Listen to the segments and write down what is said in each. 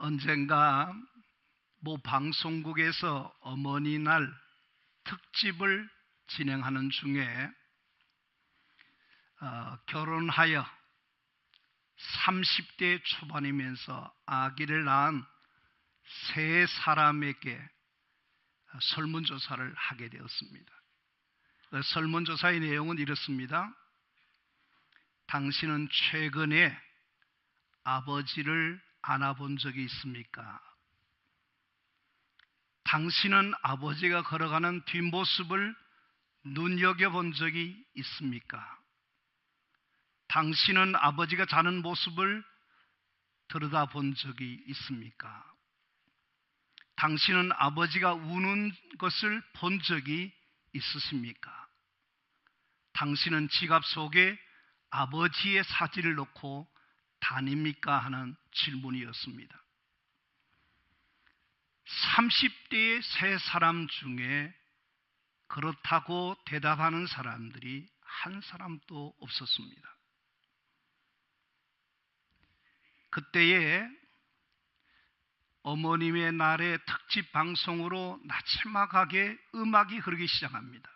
언젠가 모 방송국에서 어머니날 특집을 진행하는 중에 결혼하여 30대 초반이면서 아기를 낳은 세 사람에게 설문조사를 하게 되었습니다. 설문조사의 내용은 이렇습니다. 당신은 최근에 아버지를 안아본 적이 있습니까? 당신은 아버지가 걸어가는 뒷모습을 눈여겨본 적이 있습니까? 당신은 아버지가 자는 모습을 들여다본 적이 있습니까? 당신은 아버지가 우는 것을 본 적이 있으십니까? 당신은 지갑 속에 아버지의 사진을 넣고 다닙니까? 하는 질문이었습니다. 30대의 세 사람 중에 그렇다고 대답하는 사람들이 한 사람도 없었습니다. 그때에 어머님의 날의 특집 방송으로 나지막하게 음악이 흐르기 시작합니다.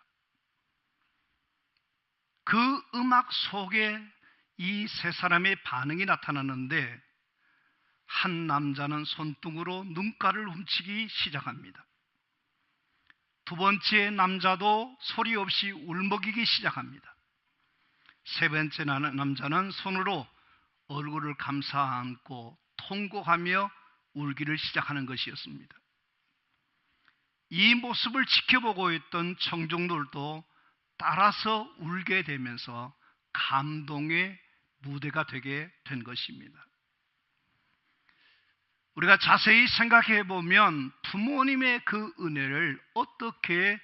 그 음악 속에 이 세 사람의 반응이 나타나는데 한 남자는 손등으로 눈가를 훔치기 시작합니다. 두 번째 남자도 소리 없이 울먹이기 시작합니다. 세 번째 남자는 손으로 얼굴을 감싸 안고 통곡하며 울기를 시작하는 것이었습니다. 이 모습을 지켜보고 있던 청중들도 따라서 울게 되면서 감동의 무대가 되게 된 것입니다. 우리가 자세히 생각해 보면 부모님의 그 은혜를 어떻게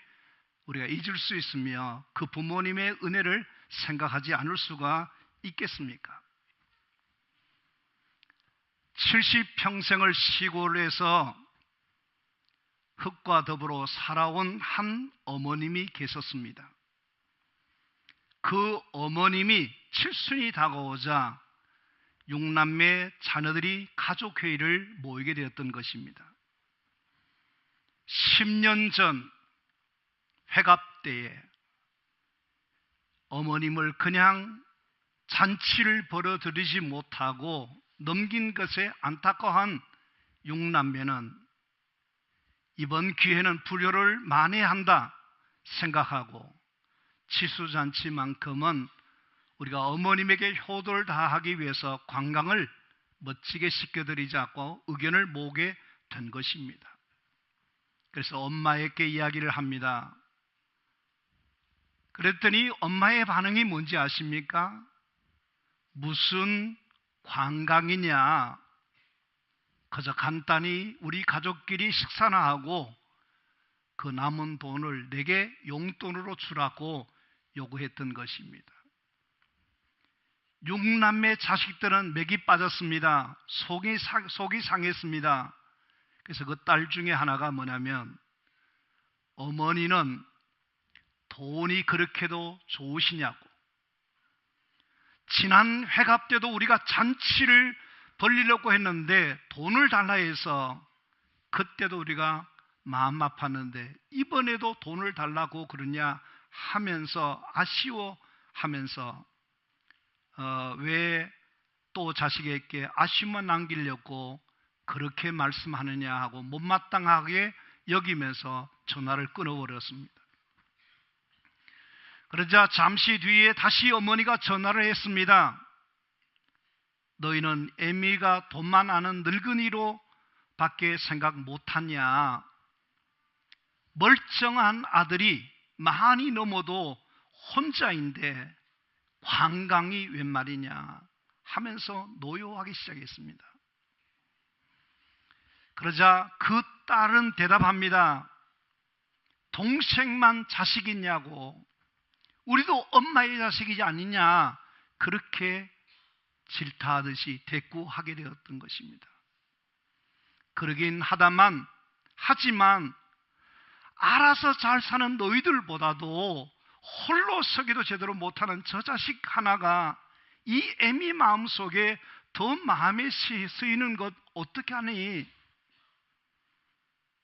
우리가 잊을 수 있으며 그 부모님의 은혜를 생각하지 않을 수가 있겠습니까? 70평생을 시골에서 흙과 더불어 살아온 한 어머님이 계셨습니다. 그 어머님이 칠순이 다가오자 6남매 자녀들이 가족회의를 모이게 되었던 것입니다. 10년 전 회갑 때에 어머님을 그냥 잔치를 벌어들이지 못하고 넘긴 것에 안타까워한 6남매는 이번 기회는 불효를 만회한다 생각하고 치수잔치만큼은 우리가 어머님에게 효도를 다하기 위해서 관광을 멋지게 시켜드리자고 의견을 모으게 된 것입니다. 그래서 엄마에게 이야기를 합니다. 그랬더니 엄마의 반응이 뭔지 아십니까? 무슨 관광이냐? 그저 간단히 우리 가족끼리 식사나 하고 그 남은 돈을 내게 용돈으로 주라고 요구했던 것입니다. 6남매 자식들은 맥이 빠졌습니다. 속이 상했습니다. 그래서 그 딸 중에 하나가 뭐냐면 어머니는 돈이 그렇게도 좋으시냐고, 지난 회갑 때도 우리가 잔치를 벌리려고 했는데 돈을 달라 해서 그때도 우리가 마음 아팠는데 이번에도 돈을 달라고 그러냐 하면서 아쉬워하면서 왜 또 자식에게 아쉬움만 남기려고 그렇게 말씀하느냐 하고 못마땅하게 여기면서 전화를 끊어버렸습니다. 그러자 잠시 뒤에 다시 어머니가 전화를 했습니다. 너희는 애미가 돈만 아는 늙은이로 밖에 생각 못하냐? 멀쩡한 아들이 많이 넘어도 혼자인데 관광이 웬 말이냐 하면서 노여워하기 시작했습니다. 그러자 그 딸은 대답합니다. 동생만 자식이냐고, 우리도 엄마의 자식이지 아니냐, 그렇게 질타하듯이 대꾸하게 되었던 것입니다. 그러긴 하지만 알아서 잘 사는 너희들보다도 홀로 서기도 제대로 못하는 저 자식 하나가 이 애미 마음속에 더 마음에 쓰이는 것 어떻게 하니?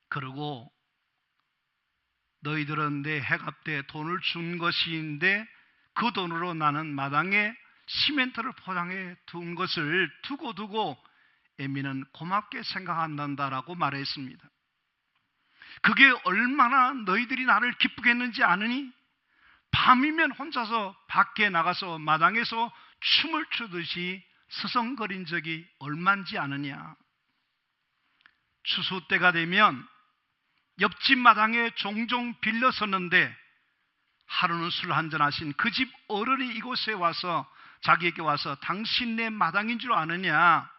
그러고 너희들은 내 해갑 때 돈을 준 것인데 그 돈으로 나는 마당에 시멘트를 포장해 둔 것을 두고 애미는 고맙게 생각한단다라고 말했습니다. 그게 얼마나 너희들이 나를 기쁘게 했는지 아느니? 밤이면 혼자서 밖에 나가서 마당에서 춤을 추듯이 서성거린 적이 얼만지 아느냐? 추수 때가 되면 옆집 마당에 종종 빌려섰는데 하루는 술 한잔 하신 그 집 어른이 이곳에 와서 자기에게 와서 당신네 마당인 줄 아느냐?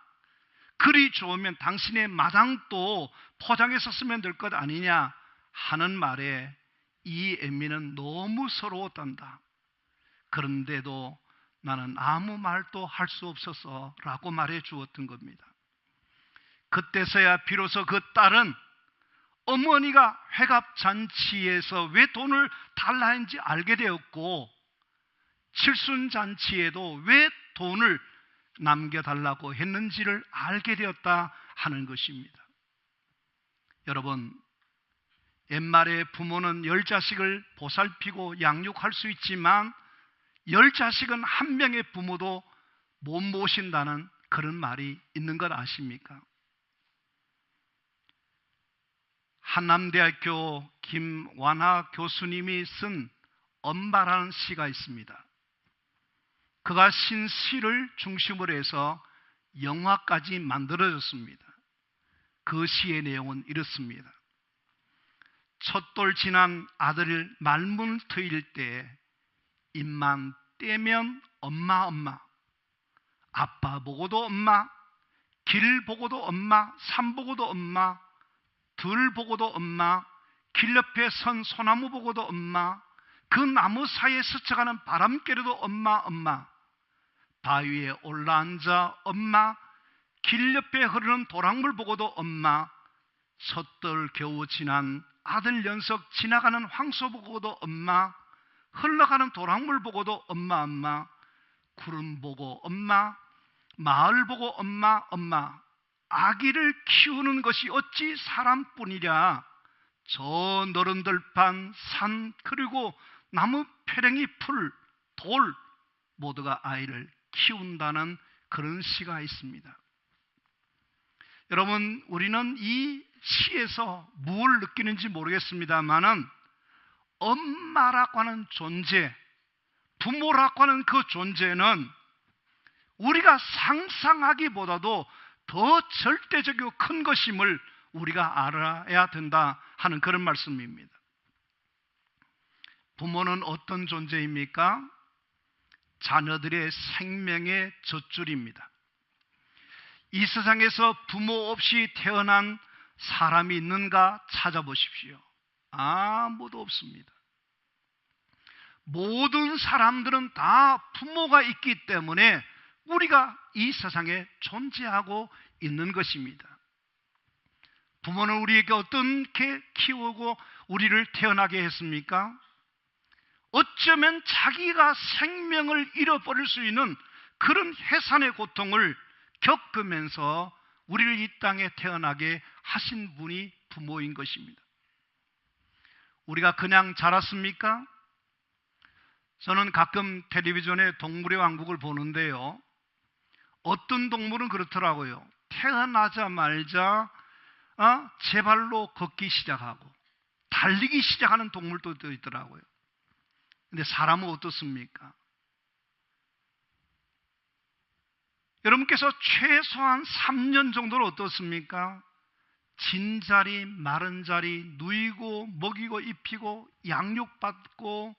그리 좋으면 당신의 마당도 포장해서 쓰면 될 것 아니냐? 하는 말에 이 애미는 너무 서러웠단다. 그런데도 나는 아무 말도 할 수 없어서 라고 말해 주었던 겁니다. 그때서야 비로소 그 딸은 어머니가 회갑잔치에서 왜 돈을 달라 했는지 알게 되었고, 칠순잔치에도 왜 돈을 남겨달라고 했는지를 알게 되었다 하는 것입니다. 여러분, 옛말에 부모는 10자식을 보살피고 양육할 수 있지만 10자식은 한 명의 부모도 못 모신다는 그런 말이 있는 것 아십니까? 한남대학교 김완하 교수님이 쓴 엄마라는 시가 있습니다. 그가 쓴 시를 중심으로 해서 영화까지 만들어졌습니다. 그 시의 내용은 이렇습니다. 첫돌 지난 아들을 말문 트일 때 입만 떼면 엄마 아빠 보고도 엄마, 길 보고도 엄마, 산 보고도 엄마, 들 보고도 엄마, 길 옆에 선 소나무 보고도 엄마, 그 나무 사이에 스쳐가는 바람결에도 엄마, 바위에 올라앉아 엄마, 길 옆에 흐르는 도랑물 보고도 엄마, 섣돌 겨우 지난 아들 연석 지나가는 황소 보고도 엄마, 흘러가는 도랑물 보고도 엄마, 구름 보고 엄마, 마을 보고 엄마, 아기를 키우는 것이 어찌 사람뿐이랴. 저 너른 들판, 산, 그리고 나무 페랭이, 풀, 돌 모두가 아이를 키운다는 그런 시가 있습니다. 여러분, 우리는 이 시에서 무엇을 느끼는지 모르겠습니다만은 엄마라고 하는 존재, 부모라고 하는 그 존재는 우리가 상상하기보다도 더 절대적이고 큰 것임을 우리가 알아야 된다 하는 그런 말씀입니다. 부모는 어떤 존재입니까? 자녀들의 생명의 젖줄입니다. 이 세상에서 부모 없이 태어난 사람이 있는가 찾아보십시오. 아무도 없습니다. 모든 사람들은 다 부모가 있기 때문에 우리가 이 세상에 존재하고 있는 것입니다. 부모는 우리에게 어떻게 키우고 우리를 태어나게 했습니까? 어쩌면 자기가 생명을 잃어버릴 수 있는 그런 해산의 고통을 겪으면서 우리를 이 땅에 태어나게 하신 분이 부모인 것입니다. 우리가 그냥 자랐습니까? 저는 가끔 텔레비전에 동물의 왕국을 보는데요, 어떤 동물은 그렇더라고요. 태어나자마자 제 발로 걷기 시작하고 달리기 시작하는 동물도 있더라고요. 근데 사람은 어떻습니까? 여러분께서 최소한 3년 정도는 어떻습니까? 진자리 마른 자리 누이고 먹이고 입히고 양육받고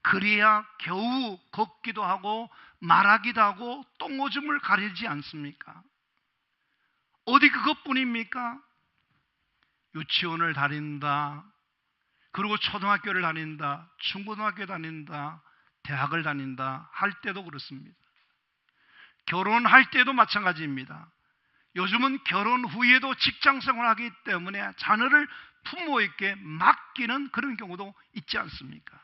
그래야 겨우 걷기도 하고 말하기도 하고 똥오줌을 가리지 않습니까? 어디 그것뿐입니까? 유치원을 다닌다, 그리고 초등학교를 다닌다, 중고등학교 다닌다, 대학을 다닌다 할 때도 그렇습니다. 결혼할 때도 마찬가지입니다. 요즘은 결혼 후에도 직장생활을 하기 때문에 자녀를 부모에게 맡기는 그런 경우도 있지 않습니까?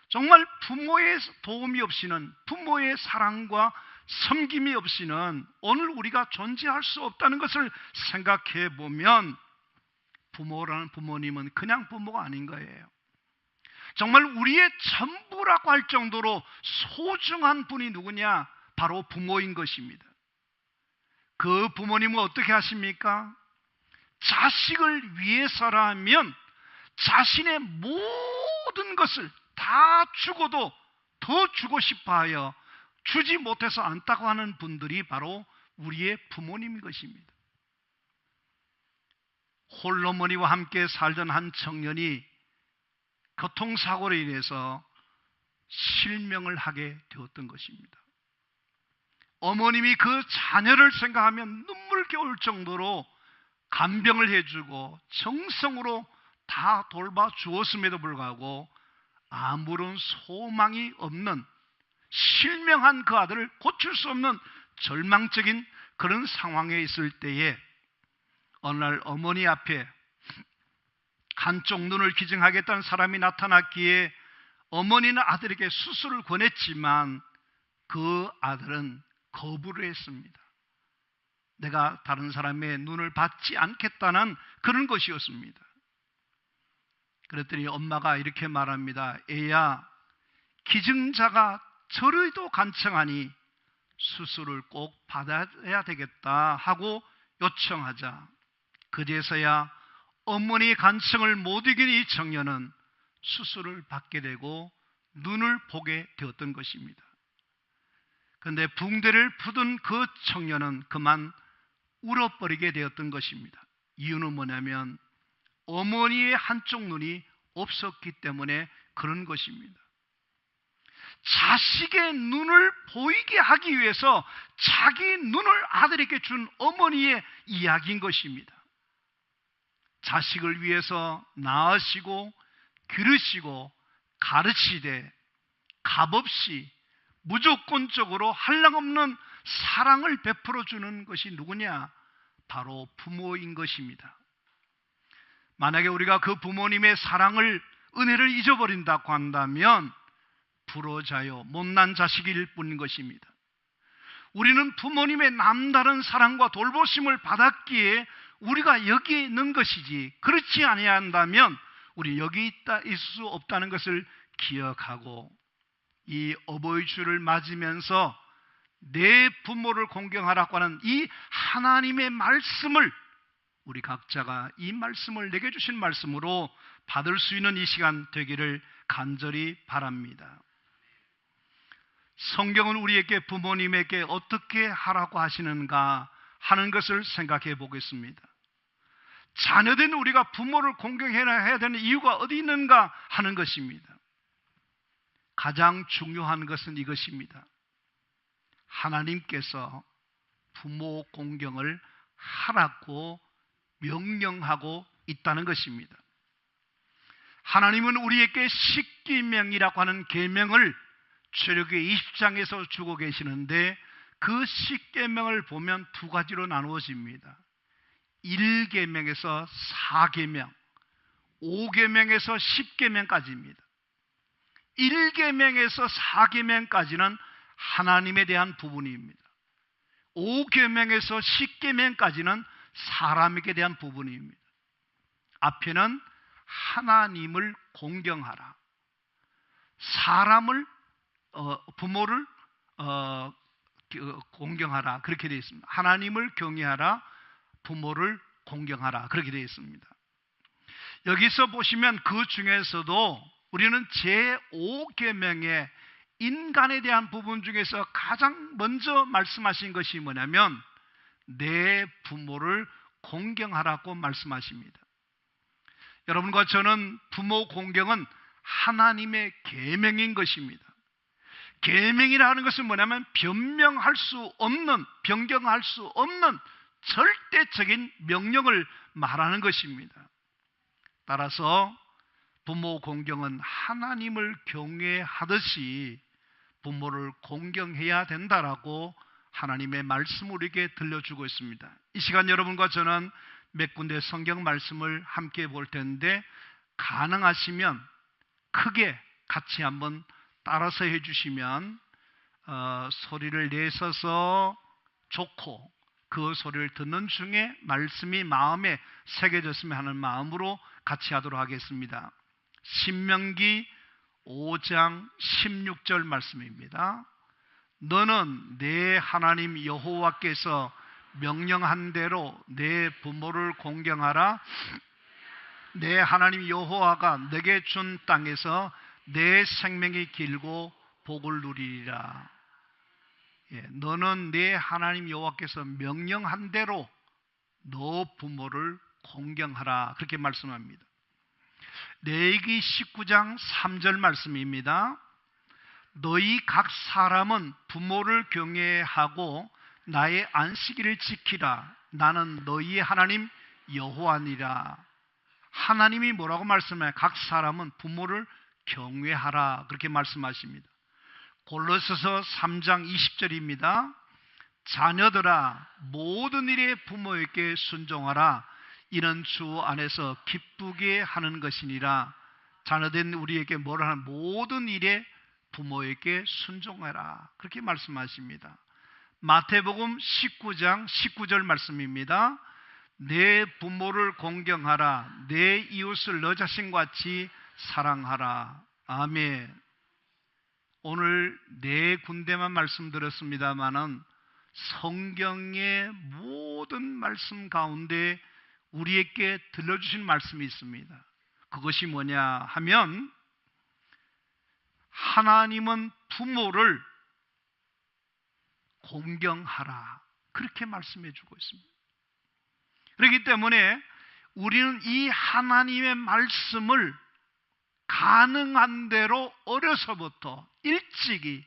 정말 부모의 도움이 없이는, 부모의 사랑과 섬김이 없이는 오늘 우리가 존재할 수 없다는 것을 생각해 보면 부모라는 부모님은 그냥 부모가 아닌 거예요. 정말 우리의 전부라고 할 정도로 소중한 분이 누구냐? 바로 부모인 것입니다. 그 부모님은 어떻게 하십니까? 자식을 위해서라면 자신의 모든 것을 다 주고도 더 주고 싶어 하여 주지 못해서 안타고 하는 분들이 바로 우리의 부모님인 것입니다. 홀어머니와 함께 살던 한 청년이 교통사고로 인해서 실명을 하게 되었던 것입니다. 어머님이 그 자녀를 생각하면 눈물겨울 정도로 간병을 해주고 정성으로 다 돌봐주었음에도 불구하고 아무런 소망이 없는 실명한 그 아들을 고칠 수 없는 절망적인 그런 상황에 있을 때에 어느 날 어머니 앞에 한쪽 눈을 기증하겠다는 사람이 나타났기에 어머니는 아들에게 수술을 권했지만 그 아들은 거부를 했습니다. 내가 다른 사람의 눈을 받지 않겠다는 그런 것이었습니다. 그랬더니 엄마가 이렇게 말합니다. 애야, 기증자가 저리도 간청하니 수술을 꼭 받아야 되겠다 하고 요청하자 그제서야 어머니의 간청을 못 이긴 이 청년은 수술을 받게 되고 눈을 보게 되었던 것입니다. 그런데 붕대를 푸던 그 청년은 그만 울어버리게 되었던 것입니다. 이유는 뭐냐면 어머니의 한쪽 눈이 없었기 때문에 그런 것입니다. 자식의 눈을 보이게 하기 위해서 자기 눈을 아들에게 준 어머니의 이야기인 것입니다. 자식을 위해서 낳으시고 기르시고 가르치되 값없이 무조건적으로 한량없는 사랑을 베풀어 주는 것이 누구냐? 바로 부모인 것입니다. 만약에 우리가 그 부모님의 사랑을, 은혜를 잊어버린다고 한다면 불효자요, 못난 자식일 뿐인 것입니다. 우리는 부모님의 남다른 사랑과 돌보심을 받았기에 우리가 여기 있는 것이지, 그렇지 아니한다면 우리 여기 있을 수 없다는 것을 기억하고 이 어버이 주를 맞으면서 내 부모를 공경하라고 하는 이 하나님의 말씀을 우리 각자가 이 말씀을 내게 주신 말씀으로 받을 수 있는 이 시간 되기를 간절히 바랍니다. 성경은 우리에게 부모님에게 어떻게 하라고 하시는가 하는 것을 생각해 보겠습니다. 자녀된 우리가 부모를 공경해야 되는 이유가 어디 있는가 하는 것입니다. 가장 중요한 것은 이것입니다. 하나님께서 부모 공경을 하라고 명령하고 있다는 것입니다. 하나님은 우리에게 십계명이라고 하는 계명을 출애굽기 20장에서 주고 계시는데 그 십계명을 보면 두 가지로 나누어집니다. 1계명에서 4계명, 5계명에서 10계명까지입니다. 1계명에서 4계명까지는 하나님에 대한 부분입니다. 5계명에서 10계명까지는 사람에게 대한 부분입니다. 앞에는 하나님을 공경하라, 사람을 부모를 공경하라, 그렇게 되어 있습니다. 하나님을 경외하라, 부모를 공경하라, 그렇게 되어 있습니다. 여기서 보시면 그 중에서도 우리는 제5계명의 인간에 대한 부분 중에서 가장 먼저 말씀하신 것이 뭐냐면 내 부모를 공경하라고 말씀하십니다. 여러분과 저는 부모 공경은 하나님의 계명인 것입니다. 계명이라는 것은 뭐냐면 변명할 수 없는, 변경할 수 없는 절대적인 명령을 말하는 것입니다. 따라서 부모 공경은 하나님을 경외하듯이 부모를 공경해야 된다라고 하나님의 말씀을 우리에게 들려주고 있습니다. 이 시간 여러분과 저는 몇 군데 성경 말씀을 함께 볼 텐데 가능하시면 크게 같이 한번 따라서 해주시면 소리를 내서서 좋고 그 소리를 듣는 중에 말씀이 마음에 새겨졌으면 하는 마음으로 같이 하도록 하겠습니다. 신명기 5장 16절 말씀입니다. 너는 내 하나님 여호와께서 명령한 대로 내 부모를 공경하라. 내 하나님 여호와가 내게 준 땅에서 내 생명이 길고 복을 누리리라. 너는 내 하나님 여호와께서 명령한 대로 너 부모를 공경하라. 그렇게 말씀합니다. 레위기 19장 3절 말씀입니다. 너희 각 사람은 부모를 경외하고 나의 안식일을 지키라. 나는 너희 하나님 여호와니라. 하나님이 뭐라고 말씀해요? 각 사람은 부모를 경외하라. 그렇게 말씀하십니다. 골로새서 3장 20절입니다. 자녀들아 모든 일에 부모에게 순종하라. 이는 주 안에서 기쁘게 하는 것이니라. 자녀된 우리에게 뭐라 하는 모든 일에 부모에게 순종하라. 그렇게 말씀하십니다. 마태복음 19장 19절 말씀입니다. 내 부모를 공경하라. 내 이웃을 너 자신같이 사랑하라. 아멘. 오늘 네 군데만 말씀드렸습니다마는 성경의 모든 말씀 가운데 우리에게 들려주신 말씀이 있습니다. 그것이 뭐냐 하면 하나님은 부모를 공경하라. 그렇게 말씀해 주고 있습니다. 그렇기 때문에 우리는 이 하나님의 말씀을 가능한 대로 어려서부터 일찍이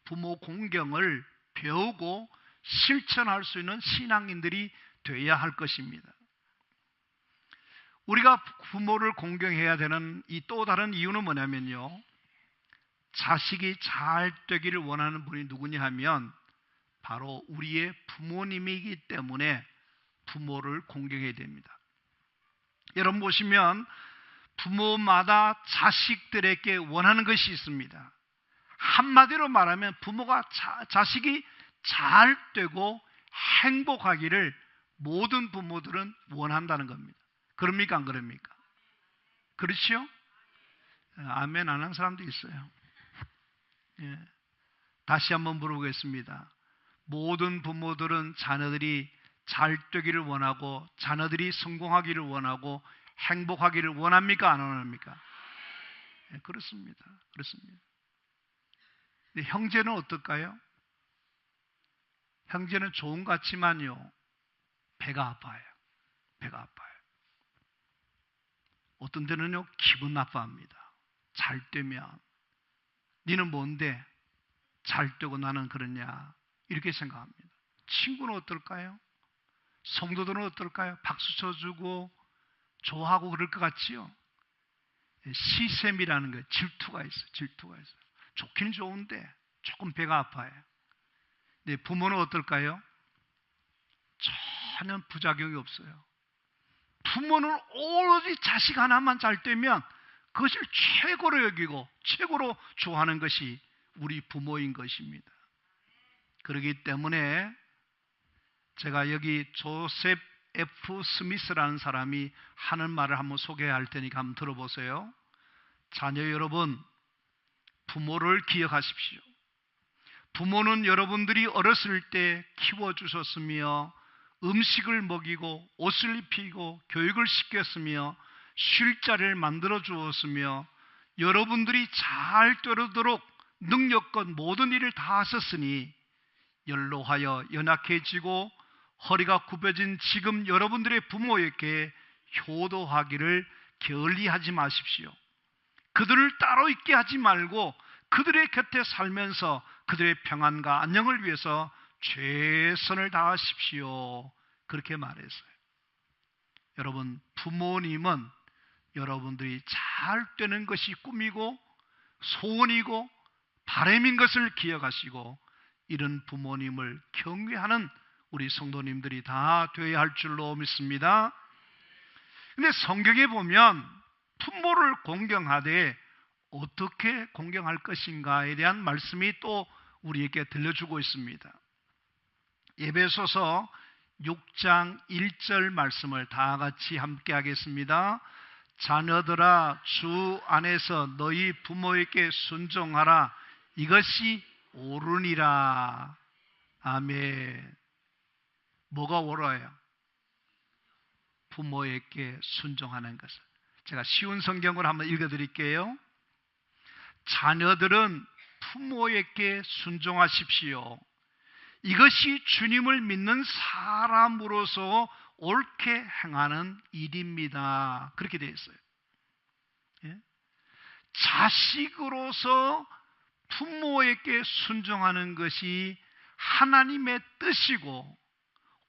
부모 공경을 배우고 실천할 수 있는 신앙인들이 되어야 할 것입니다. 우리가 부모를 공경해야 되는 이 또 다른 이유는 뭐냐면요, 자식이 잘 되기를 원하는 분이 누구냐 하면 바로 우리의 부모님이기 때문에 부모를 공경해야 됩니다. 여러분 보시면 부모마다 자식들에게 원하는 것이 있습니다. 한마디로 말하면 부모가 자식이 잘 되고 행복하기를 모든 부모들은 원한다는 겁니다. 그럽니까 안 그럽니까? 그렇죠? 아멘 안 하는 사람도 있어요. 예. 다시 한번 물어보겠습니다. 모든 부모들은 자녀들이 잘 되기를 원하고 자녀들이 성공하기를 원하고 행복하기를 원합니까? 안 원합니까? 예, 그렇습니다. 그렇습니다. 근데 형제는 어떨까요? 형제는 좋은 것 같지만요, 배가 아파요. 배가 아파요. 어떤 데는요, 기분 나빠합니다. 잘 되면 니는 뭔데 잘 되고 나는 그러냐, 이렇게 생각합니다. 친구는 어떨까요? 성도들은 어떨까요? 박수 쳐주고 좋아하고 그럴 것 같지요? 시샘이라는 거예요. 질투가 있어요. 질투가 있어요. 좋긴 좋은데 조금 배가 아파요. 근데 부모는 어떨까요? 전혀 부작용이 없어요. 부모는 오로지 자식 하나만 잘 되면 그것을 최고로 여기고 최고로 좋아하는 것이 우리 부모인 것입니다. 그렇기 때문에 제가 여기 조셉 F. 스미스라는 사람이 하는 말을 한번 소개할 테니까 한번 들어보세요. 자녀 여러분, 부모를 기억하십시오. 부모는 여러분들이 어렸을 때 키워주셨으며 음식을 먹이고 옷을 입히고 교육을 시켰으며 쉴 자리를 만들어 주었으며 여러분들이 잘 되도록 능력껏 모든 일을 다 하셨으니 연로하여 연약해지고 허리가 굽어진 지금 여러분들의 부모에게 효도하기를 게을리하지 마십시오. 그들을 따로 있게 하지 말고 그들의 곁에 살면서 그들의 평안과 안녕을 위해서 최선을 다하십시오. 그렇게 말했어요. 여러분, 부모님은 여러분들이 잘 되는 것이 꿈이고 소원이고 바람인 것을 기억하시고 이런 부모님을 경외하는 우리 성도님들이 다 되어야 할 줄로 믿습니다. 근데 성경에 보면 부모를 공경하되 어떻게 공경할 것인가에 대한 말씀이 또 우리에게 들려주고 있습니다. 에베소서 6장 1절 말씀을 다 같이 함께 하겠습니다. 자녀들아, 주 안에서 너희 부모에게 순종하라. 이것이 옳으니라. 아멘. 뭐가 옳아요? 부모에게 순종하는 것을. 제가 쉬운 성경으로 한번 읽어드릴게요. 자녀들은 부모에게 순종하십시오. 이것이 주님을 믿는 사람으로서 옳게 행하는 일입니다. 그렇게 되어 있어요. 예? 자식으로서 부모에게 순종하는 것이 하나님의 뜻이고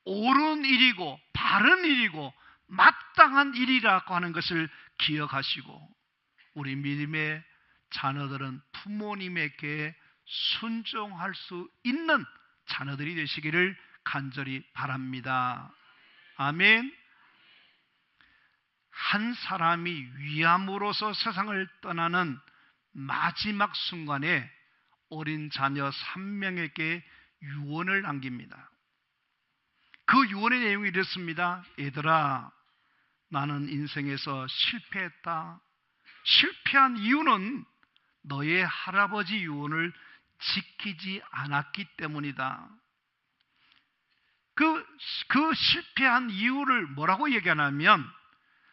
옳은 일이고 바른 일이고 마땅한 일이라고 하는 것을 기억하시고, 우리 믿음의 자녀들은 부모님에게 순종할 수 있는 자녀들이 되시기를 간절히 바랍니다. 아멘. 한 사람이 위암으로서 세상을 떠나는 마지막 순간에 어린 자녀 3명에게 유언을 남깁니다. 그 유언의 내용이 이렇습니다. 얘들아, 나는 인생에서 실패했다. 실패한 이유는 너의 할아버지 유언을 지키지 않았기 때문이다. 그 실패한 이유를 뭐라고 얘기하냐면,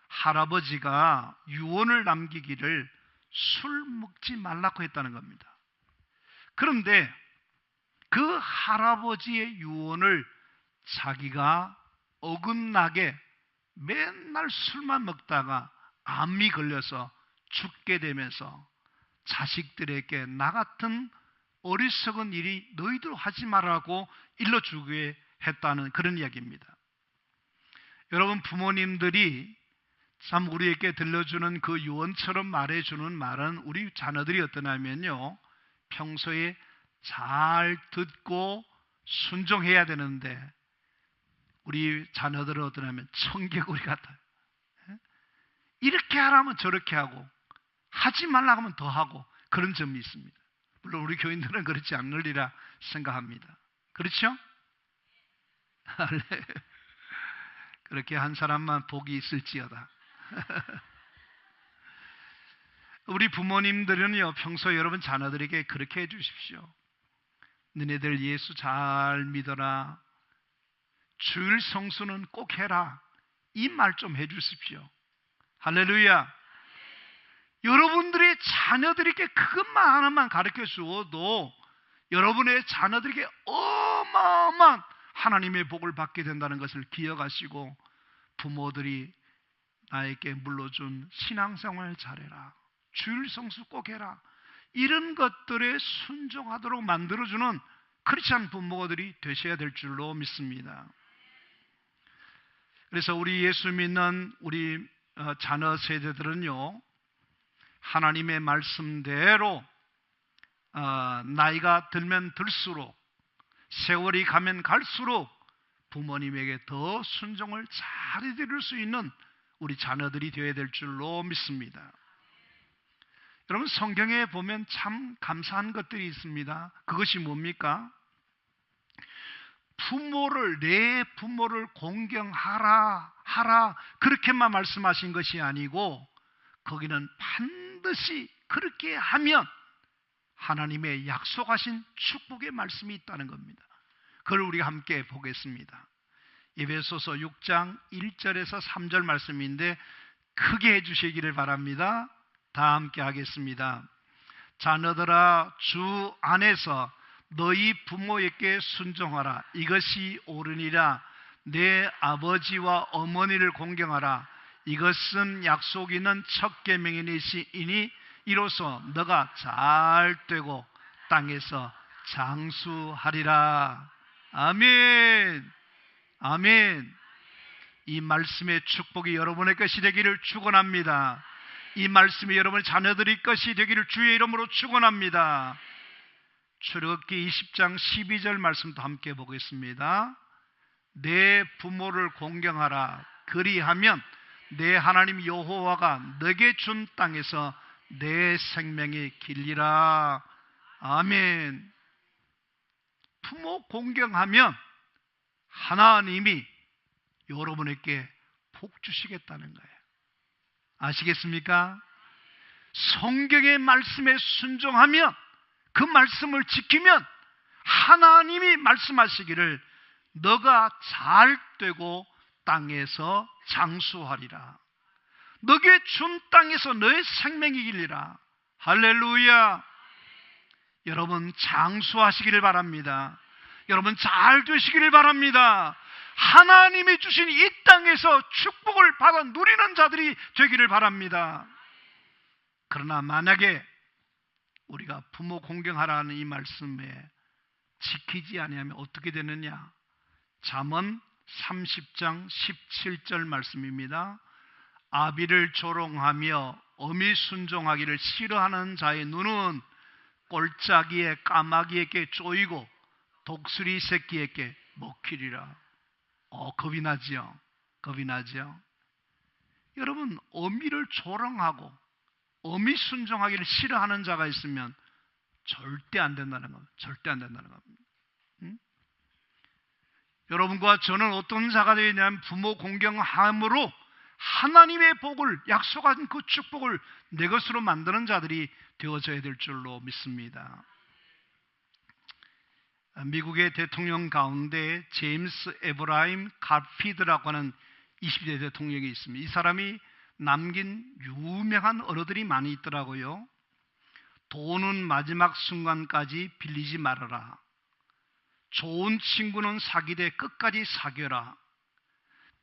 할아버지가 유언을 남기기를 술 먹지 말라고 했다는 겁니다. 그런데 그 할아버지의 유언을 자기가 어긋나게 맨날 술만 먹다가 암이 걸려서 죽게 되면서 자식들에게 나 같은 어리석은 일이 너희들 하지 말라고 일러주게 했다는 그런 이야기입니다. 여러분, 부모님들이 참 우리에게 들려주는 그 유언처럼 말해주는 말은 우리 자녀들이 어떠냐면요, 평소에 잘 듣고 순종해야 되는데 우리 자녀들은 어떠냐면 청개구리 같아요. 이렇게 하라면 저렇게 하고, 하지 말라고 하면 더 하고, 그런 점이 있습니다. 물론 우리 교인들은 그렇지 않으리라 생각합니다. 그렇죠? 그렇게 한 사람만 복이 있을지어다. 우리 부모님들은요, 평소 여러분 자녀들에게 그렇게 해주십시오. 너네들 예수 잘 믿어라. 주일 성수는 꼭 해라. 이 말 좀 해주십시오. 할렐루야. 여러분들의 자녀들에게 그것만 하나만 가르쳐 주어도 여러분의 자녀들에게 어마어마한 하나님의 복을 받게 된다는 것을 기억하시고, 부모들이 나에게 물려준 신앙생활 잘해라, 주일 성수 꼭 해라, 이런 것들에 순종하도록 만들어주는 크리스찬 부모들이 되셔야 될 줄로 믿습니다. 그래서 우리 예수 믿는 우리 자녀 세대들은요, 하나님의 말씀대로 나이가 들면 들수록, 세월이 가면 갈수록 부모님에게 더 순종을 잘 해드릴 수 있는 우리 자녀들이 되어야 될 줄로 믿습니다. 여러분, 성경에 보면 참 감사한 것들이 있습니다. 그것이 뭡니까? 내 부모를 공경하라 그렇게만 말씀하신 것이 아니고, 거기는 반드시 그렇게 하면 하나님의 약속하신 축복의 말씀이 있다는 겁니다. 그걸 우리가 함께 보겠습니다. 에베소서 6장 1절에서 3절 말씀인데 크게 해주시기를 바랍니다. 다 함께 하겠습니다. 자녀들아, 주 안에서 너희 부모에게 순종하라. 이것이 옳으니라. 내 아버지와 어머니를 공경하라. 이것은 약속 있는 첫 계명이니 이로써 너가 잘 되고 땅에서 장수하리라. 아멘. 아멘. 이 말씀의 축복이 여러분의 것이 되기를 축원합니다. 이 말씀이 여러분의 자녀들의 것이 되기를 주의 이름으로 축원합니다. 출애굽기 20장 12절 말씀도 함께 보겠습니다. 내 부모를 공경하라. 그리하면 내 하나님 여호와가 너에게 준 땅에서 내 생명이 길리라. 아멘. 부모 공경하면 하나님이 여러분에게 복 주시겠다는 거예요. 아시겠습니까? 성경의 말씀에 순종하면, 그 말씀을 지키면 하나님이 말씀하시기를 너가 잘 되고 땅에서 장수하리라. 너에게 준 땅에서 너의 생명이 이기리라. 할렐루야. 여러분 장수하시기를 바랍니다. 여러분 잘 되시기를 바랍니다. 하나님이 주신 이 땅에서 축복을 받아 누리는 자들이 되기를 바랍니다. 그러나 만약에 우리가 부모 공경하라는 이 말씀에 지키지 아니하면 어떻게 되느냐? 잠언 30장 17절 말씀입니다. 아비를 조롱하며 어미 순종하기를 싫어하는 자의 눈은 꼴짜기에 까마귀에게 쪼이고 독수리 새끼에게 먹히리라. 겁이 나지요? 겁이 나죠? 여러분, 어미를 조롱하고 어미 순종하기를 싫어하는 자가 있으면 절대 안 된다는 겁니다. 절대 안 된다는 겁니다. 여러분과 저는 어떤 자가 되냐면 부모 공경함으로 하나님의 복을, 약속한 그 축복을 내 것으로 만드는 자들이 되어져야 될 줄로 믿습니다. 미국의 대통령 가운데 제임스 에브라임 가피드라고 하는 20대 대통령이 있습니다. 이 사람이 남긴 유명한 언어들이 많이 있더라고요. 돈은 마지막 순간까지 빌리지 말아라. 좋은 친구는 사귀되 끝까지 사귀어라.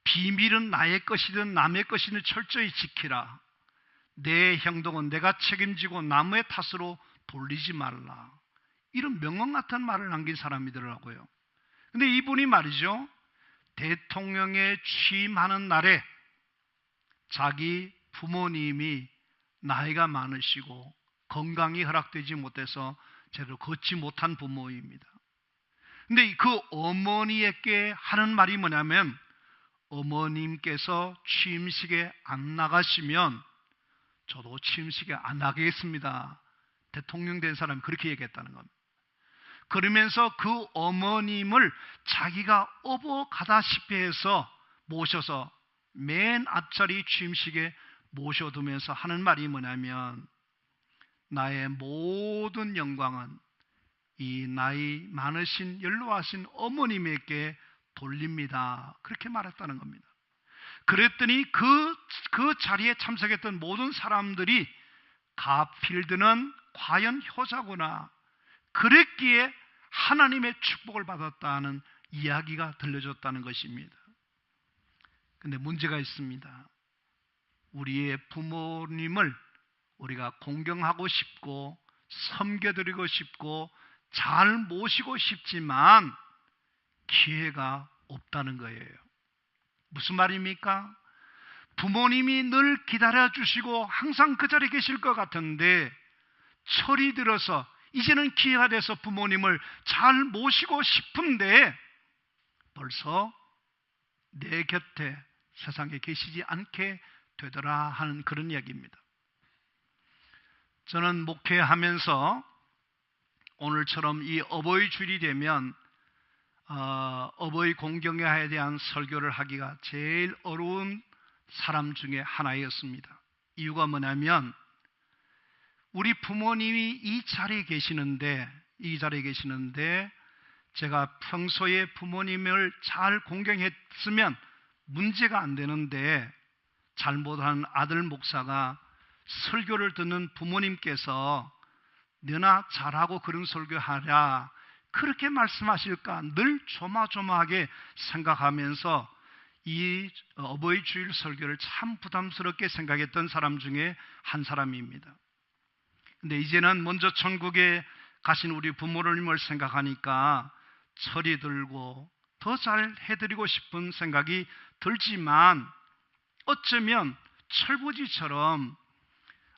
비밀은 나의 것이든 남의 것이든 철저히 지키라. 내 행동은 내가 책임지고 남의 탓으로 돌리지 말라. 이런 명언 같은 말을 남긴 사람이더라고요. 근데 이분이 말이죠, 대통령에 취임하는 날에 자기 부모님이 나이가 많으시고 건강이 허락되지 못해서 제대로 걷지 못한 부모입니다. 근데 그 어머니에게 하는 말이 뭐냐면, 어머님께서 취임식에 안 나가시면 저도 취임식에 안 나가겠습니다. 대통령 된 사람이 그렇게 얘기했다는 겁니다. 그러면서 그 어머님을 자기가 업어가다시피 해서 모셔서 맨 앞자리 취임식에 모셔두면서 하는 말이 뭐냐면, 나의 모든 영광은 이 나이 많으신 연로하신 어머님에게 돌립니다. 그렇게 말했다는 겁니다. 그랬더니 그 자리에 참석했던 모든 사람들이 가필드는 과연 효자구나, 그랬기에 하나님의 축복을 받았다는 이야기가 들려줬다는 것입니다. 근데 문제가 있습니다. 우리의 부모님을 우리가 공경하고 싶고 섬겨드리고 싶고 잘 모시고 싶지만 기회가 없다는 거예요. 무슨 말입니까? 부모님이 늘 기다려주시고 항상 그 자리에 계실 것 같은데 철이 들어서 이제는 기회가 돼서 부모님을 잘 모시고 싶은데 벌써 내 곁에 세상에 계시지 않게 되더라 하는 그런 이야기입니다. 저는 목회하면서 오늘처럼 이 어버이 주일이 되면 어버이 공경에 대한 설교를 하기가 제일 어려운 사람 중에 하나였습니다. 이유가 뭐냐면, 우리 부모님이 이 자리에 계시는데 제가 평소에 부모님을 잘 공경했으면 문제가 안 되는데, 잘못한 아들 목사가 설교를 듣는 부모님께서 너나 잘하고 그런 설교하랴 그렇게 말씀하실까 늘 조마조마하게 생각하면서 이 어버이 주일 설교를 참 부담스럽게 생각했던 사람 중에 한 사람입니다. 근데 이제는 먼저 천국에 가신 우리 부모님을 생각하니까 철이 들고 더 잘 해드리고 싶은 생각이 들지만, 어쩌면 철부지처럼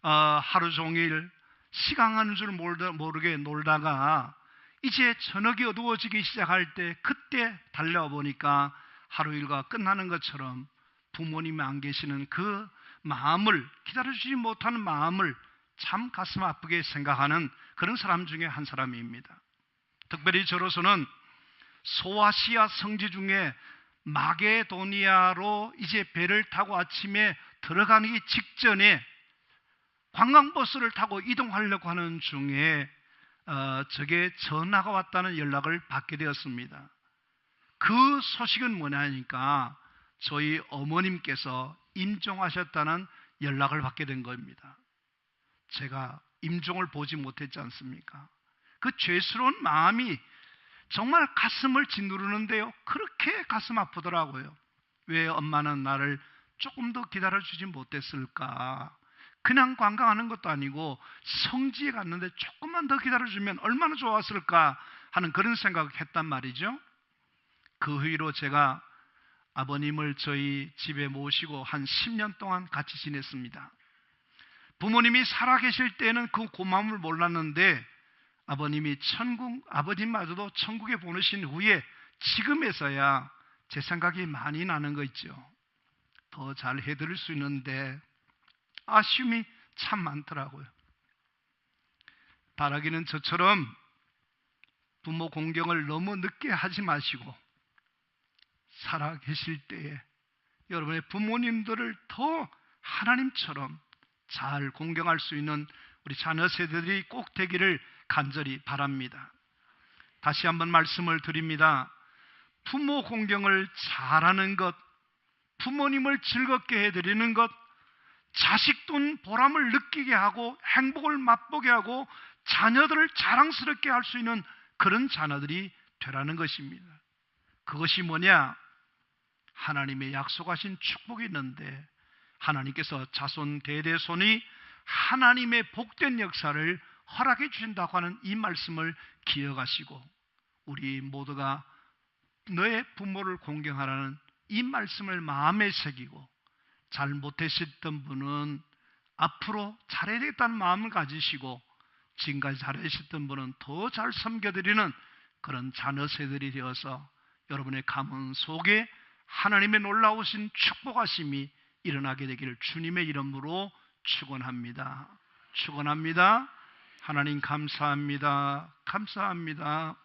하루 종일 시간 가는 줄 모르게 놀다가 이제 저녁이 어두워지기 시작할 때 그때 달려와 보니까 하루 일과 끝나는 것처럼 부모님이 안 계시는 그 마음을, 기다려주지 못하는 마음을 참 가슴 아프게 생각하는 그런 사람 중에 한 사람입니다. 특별히 저로서는 소아시아 성지 중에 마게도니아로 이제 배를 타고 아침에 들어가기 직전에 관광버스를 타고 이동하려고 하는 중에 저게 전화가 왔다는 연락을 받게 되었습니다. 그 소식은 뭐냐니까 저희 어머님께서 임종하셨다는 연락을 받게 된 겁니다. 제가 임종을 보지 못했지 않습니까? 그 죄스러운 마음이 정말 가슴을 짓누르는데요, 그렇게 가슴 아프더라고요. 왜 엄마는 나를 조금 더 기다려주지 못했을까? 그냥 관광하는 것도 아니고 성지에 갔는데 조금만 더 기다려주면 얼마나 좋았을까 하는 그런 생각을 했단 말이죠. 그 후로 제가 아버님을 저희 집에 모시고 한 10년 동안 같이 지냈습니다. 부모님이 살아계실 때는 그 고마움을 몰랐는데 아버님이 아버님마저도 천국에 보내신 후에 지금에서야 제 생각이 많이 나는 거 있죠. 더 잘 해드릴 수 있는데 아쉬움이 참 많더라고요. 바라기는 저처럼 부모 공경을 너무 늦게 하지 마시고 살아계실 때에 여러분의 부모님들을 더 하나님처럼 잘 공경할 수 있는 우리 자녀 세대들이 꼭 되기를 간절히 바랍니다. 다시 한번 말씀을 드립니다. 부모 공경을 잘하는 것, 부모님을 즐겁게 해드리는 것, 자식돈 보람을 느끼게 하고 행복을 맛보게 하고 자녀들을 자랑스럽게 할 수 있는 그런 자녀들이 되라는 것입니다. 그것이 뭐냐? 하나님의 약속하신 축복이 있는데 하나님께서 자손 대대손이 하나님의 복된 역사를 허락해 주신다고 하는 이 말씀을 기억하시고 우리 모두가 너의 부모를 공경하라는 이 말씀을 마음에 새기고 잘 못하셨던 분은 앞으로 잘해야 되겠다는 마음을 가지시고 지금까지 잘하셨던 분은 더 잘 섬겨드리는 그런 자녀 세들이 되어서 여러분의 가문 속에 하나님의 놀라우신 축복하심이 일어나게 되기를 주님의 이름으로 축원합니다. 축원합니다. 하나님 감사합니다. 감사합니다.